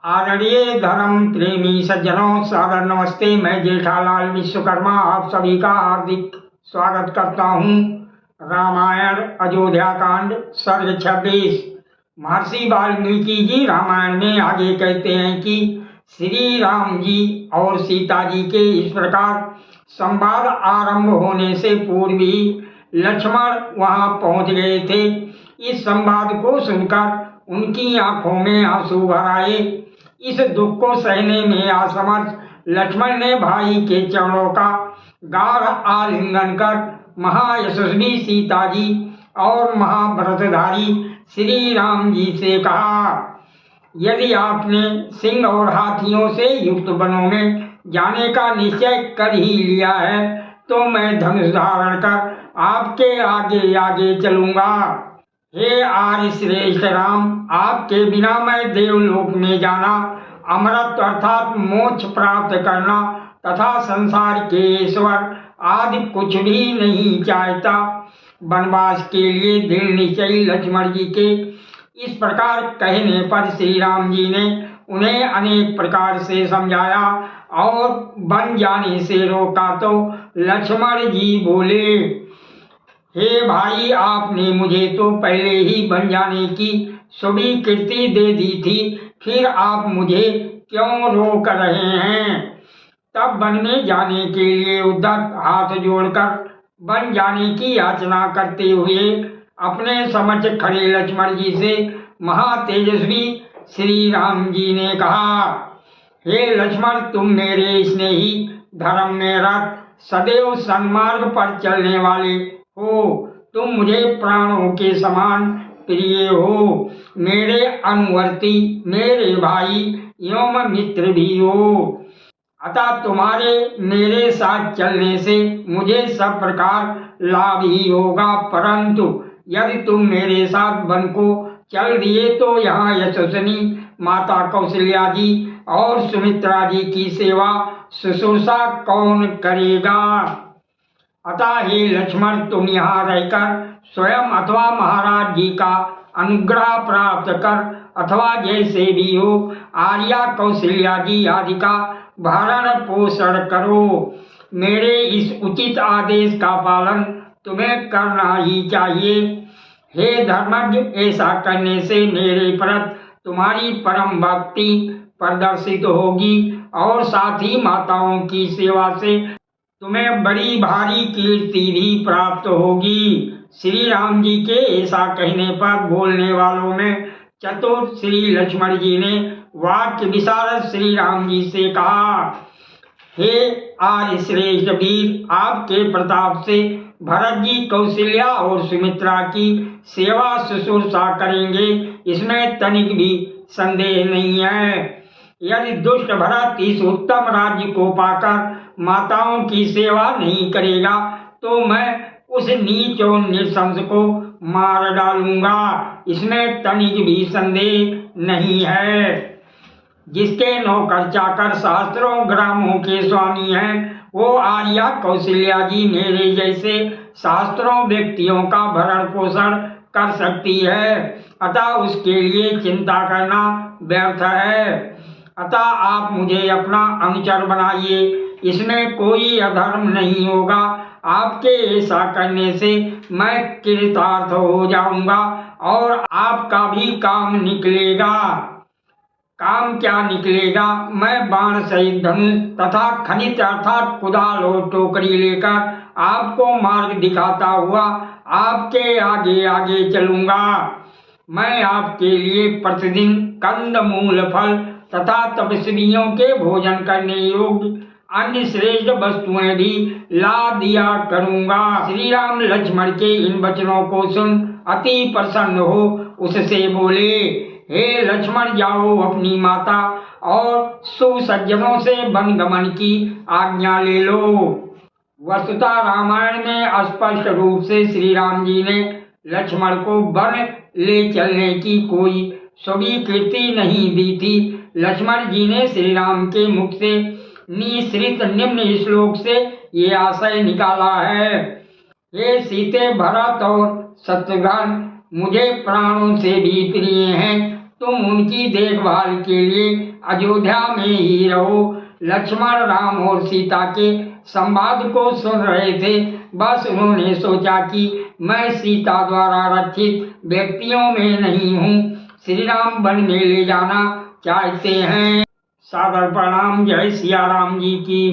आदरणीय धर्म प्रेमी सज्जनों, सादर नमस्ते। मैं जेठालाल विश्वकर्मा आप सभी का हार्दिक स्वागत करता हूँ। रामायण अयोध्या कांड सर्ग 26। महर्षि वाल्मीकि जी रामायण में आगे कहते हैं कि श्री राम जी और सीता जी के इस प्रकार संवाद आरंभ होने से पूर्व ही लक्ष्मण वहां पहुंच गए थे। इस संवाद को सुनकर उनकी आंखों में आंसू भर आए। इस दुख को सहने में असमर्थ लक्ष्मण ने भाई के चरणों का गाढ़ आलिंगन कर महायशस्वी सीता जी और महाव्रतधारी श्री राम जी से कहा, यदि आपने सिंह और हाथियों से युक्त वनों में जाने का निश्चय कर ही लिया है तो मैं धनुष धारण कर आपके आगे आगे चलूंगा। हे आर्य श्रेष्ठ राम, आपके बिना मैं देवलोक में जाना, अमरत्व अर्थात मोक्ष प्राप्त करना तथा संसार के ईश्वर आदि कुछ भी नहीं चाहता। वनवास के लिए दृढ़ निश्चयी लक्ष्मण जी के इस प्रकार कहने पर श्री राम जी ने उन्हें अनेक प्रकार से समझाया और वन जाने से रोका तो लक्ष्मण जी बोले, हे भाई, आपने मुझे तो पहले ही वन जाने की स्वीकृति दे दी थी, फिर आप मुझे क्यों रोक रहे हैं। तब वन में जाने के लिए उद्धत हाथ जोड़कर वन जाने की याचना करते हुए अपने समक्ष खड़े लक्ष्मण जी से महातेजस्वी श्री राम जी ने कहा, हे लक्ष्मण, तुम मेरे स्नेही, धर्म में रत, सदैव सन्मार्ग पर चलने वाले हो। तुम मुझे प्राणों के समान प्रिय हो, मेरे अनुवर्ती, मेरे भाई एवं मित्र भी हो। अतः तुम्हारे मेरे साथ चलने से मुझे सब प्रकार लाभ ही होगा, परंतु यदि तुम मेरे साथ वन को चल दिए तो यहाँ यशस्विनी माता कौशल्या जी और सुमित्रा जी की सेवा शुश्रूषा कौन करेगा। अतः हे लक्ष्मण, तुम यहाँ रहकर स्वयं अथवा महाराज जी का अनुग्रह प्राप्त कर अथवा जैसे भी हो आर्या कौशल्या जी आदि का भरण पोषण करो। मेरे इस उचित आदेश का पालन तुम्हें करना ही चाहिए। हे धर्मज्ञ, ऐसा करने से मेरे प्रति तुम्हारी परम भक्ति प्रदर्शित होगी और साथ ही माताओं की सेवा से तुम्हें बड़ी भारी कीर्ति भी प्राप्त होगी। श्री राम जी के ऐसा कहने पर बोलने वालों में चतुर श्री लक्ष्मण जी ने वाक्य विशारद श्री राम जी से कहा, हे आर्य श्रेष्ठ वीर, आपके प्रताप से भरत जी कौशल्या और सुमित्रा की सेवा शुश्रूषा करेंगे, इसमें तनिक भी संदेह नहीं है। यदि दुष्ट भरत इस उत्तम राज्य को पाकर माताओं की सेवा नहीं करेगा तो मैं उस नीच और नृशंस को मार डालूंगा, इसमें तनिक भी संदेह नहीं है। जिसके नौकर चाकर सहस्त्रों ग्रामों के स्वामी हैं, वो आर्या कौशल्या जी मेरे जैसे सहस्त्रों व्यक्तियों का भरण पोषण कर सकती है, अतः उसके लिए चिंता करना व्यर्थ है। अतः आप मुझे अपना अनुचर बनाइए, इसमें कोई अधर्म नहीं होगा। आपके ऐसा करने से मैं कृतार्थ हो जाऊंगा और आपका भी काम निकलेगा। काम क्या निकलेगा? मैं बाण सहित धनुष तथा खनिज अर्थात कुदाल और टोकरी लेकर आपको मार्ग दिखाता हुआ आपके आगे आगे चलूंगा। मैं आपके लिए प्रतिदिन कंद मूल फल तथा तपस्वियों के भोजन करने योग्य अन्य श्रेष्ठ वस्तुएं भी ला दिया करूंगा। श्री राम लक्ष्मण के इन वचनों को सुन अति प्रसन्न हो उससे बोले, हे लक्ष्मण, जाओ अपनी माता और सुसज्जनों से वन गमन की आज्ञा ले लो। वस्तुतः रामायण में स्पष्ट रूप से श्री राम जी ने लक्ष्मण को वन ले चलने की कोई स्वीकृति नहीं दी थी। लक्ष्मण जी ने श्री राम के मुख से निसृत निम्न श्लोक से ये आशय निकाला है, हे सीते, भरत और शत्रुघ्न मुझे प्राणों से भी प्रिय हैं, तुम उनकी देखभाल के लिए अयोध्या में ही रहो। लक्ष्मण, राम और सीता के संवाद को सुन रहे थे। बस उन्होंने सोचा कि मैं सीता द्वारा रक्षित व्यक्तियों में नहीं हूँ, श्री राम वन में ले जाना चाहते हैं। सादर प्रणाम। जय सिया राम जी की।